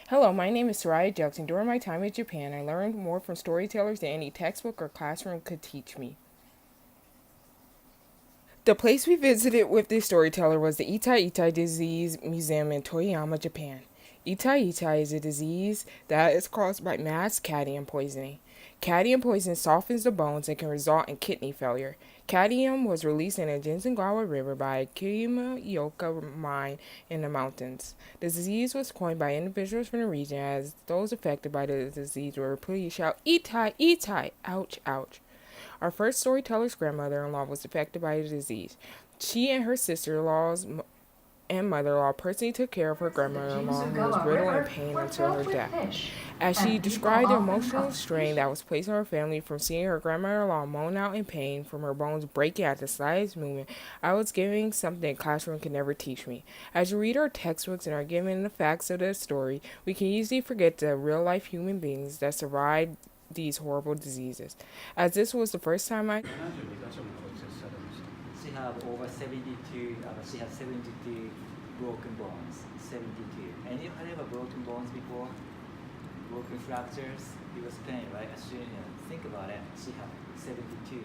Hello, my name is Sariah Jelks, and during my time in Japan, I learned more from storytellers than any textbook or classroom could teach me. The place we visited with the storyteller was the Itai Itai Disease Museum in Toyama, Japan. Itai Itai is a disease that is caused by mass cadmium poisoning. Cadmium poison softens the bones and can result in kidney failure. Cadmium was released in the Jinzangawa River by a Kimaoka mine in the mountains. The disease was coined by individuals from the region as those affected by the disease were repeatedly shout, Itai, Itai, ouch, ouch. Our first storyteller's grandmother-in-law was affected by the disease. She and her sister-in-laws and mother-in-law personally took care of her grandmother-in-law, who was riddled in pain until her death. As she described the emotional strain that was placed on her family from seeing her grandmother-in-law moan out in pain from her bones breaking at the slightest movement, I was giving something a classroom could never teach me. As we read our textbooks and are given the facts of the story, we can easily forget the real-life human beings that survived these horrible diseases. As this was the first time I She had over 72, she had 72 broken bones, 72. And you had ever broken bones before? Broken fractures? It was pain, right? Think about it. She had 72.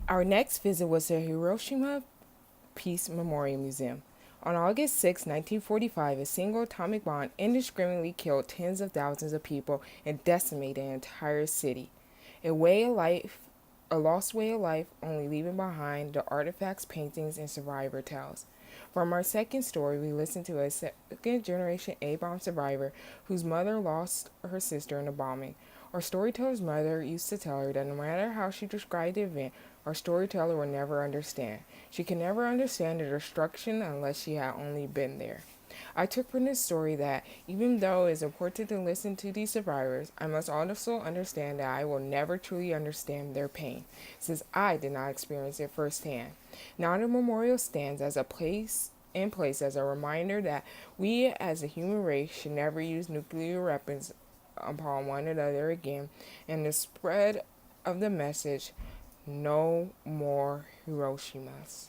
Our next visit was the Hiroshima Peace Memorial Museum. On August 6, 1945, a single atomic bomb indiscriminately killed tens of thousands of people and decimated an entire city. A lost way of life, only leaving behind the artifacts, paintings, and survivor tales. From our second story, we listened to a second-generation A-bomb survivor whose mother lost her sister in the bombing. Our storyteller's mother used to tell her that no matter how she described the event, our storyteller will never understand. She can never understand the destruction unless she had only been there. I took from this story that, even though it is important to listen to these survivors, I must also understand that I will never truly understand their pain, since I did not experience it firsthand. Now the memorial stands as a place as a reminder that we as a human race should never use nuclear weapons upon one another again, and the spread of the message, no more Hiroshimas.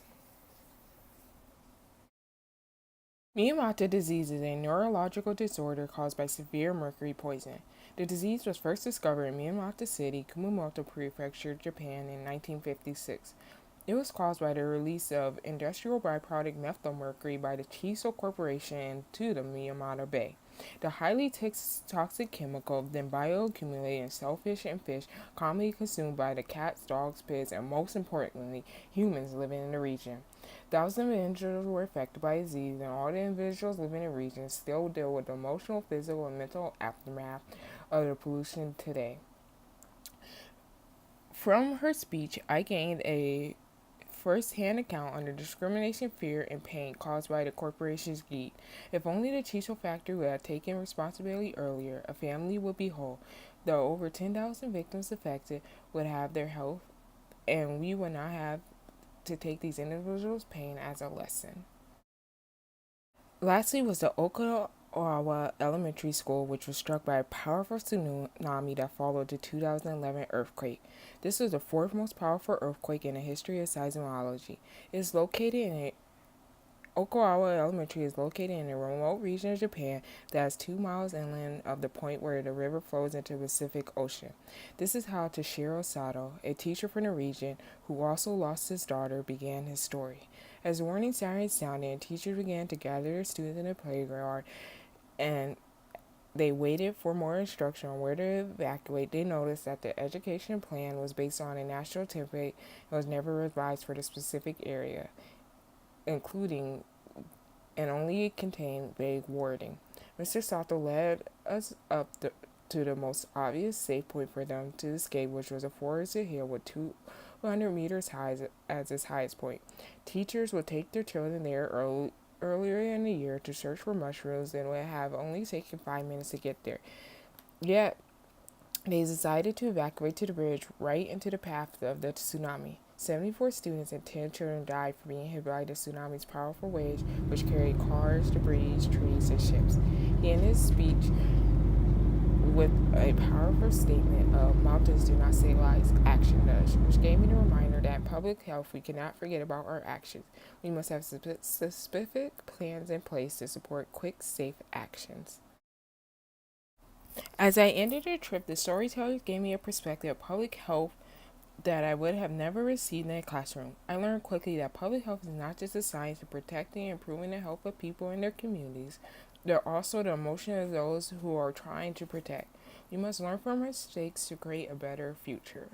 MINAMATA disease is a neurological disorder caused by severe mercury poisoning. The disease was first discovered in Minamata City, Kumamoto Prefecture, Japan in 1956. It was caused by the release of industrial byproduct methylmercury by the Chiso Corporation into the Minamata Bay. The highly toxic chemical then bioaccumulated in shellfish and fish commonly consumed by the cats, dogs, pigs, and most importantly, humans living in the region. Thousands of individuals were affected by the disease, and all the individuals living in the region still deal with the emotional, physical, and mental aftermath of the pollution today. From her speech, I gained a first-hand account on the discrimination, fear, and pain caused by the corporation's greed. If only the Chiso factory would have taken responsibility earlier, a family would be whole. Though over 10,000 victims affected would have their health, and we would not have to take these individuals' pain as a lesson. Lastly was the OKAWA Elementary School, which was struck by a powerful tsunami that followed the 2011 earthquake. This was the fourth most powerful earthquake in the history of seismology. It is located in Okawa Elementary is located in a remote region of Japan that is 2 miles inland of the point where the river flows into the Pacific Ocean. This is how Toshiro Sato, a teacher from the region who also lost his daughter, began his story. As warning sirens sounded, teachers began to gather their students in the playground and they waited for more instruction on where to evacuate. They noticed that the education plan was based on a national template and was never revised for the specific area, including and only contained vague wording. Mr. Sato led us up to the most obvious safe point for them to escape, which was a forested hill with 200 meters high as its highest point. Teachers would take their children there earlier in the year to search for mushrooms and would have only taken 5 minutes to get there. Yet, they decided to evacuate to the bridge right into the path of the tsunami. 74 students and 10 children died from being hit by the tsunami's powerful waves, which carried cars, debris, trees, and ships. He ended his speech with a powerful statement of "Mountains do not say lies, action does," which gave me the reminder that in public health we cannot forget about our actions. We must have specific plans in place to support quick, safe actions. As I ended the trip, the storytellers gave me a perspective of public health that I would have never received in a classroom. I learned quickly that public health is not just a science of protecting and improving the health of people in their communities, they're also the emotion of those who are trying to protect. We must learn from our mistakes to create a better future.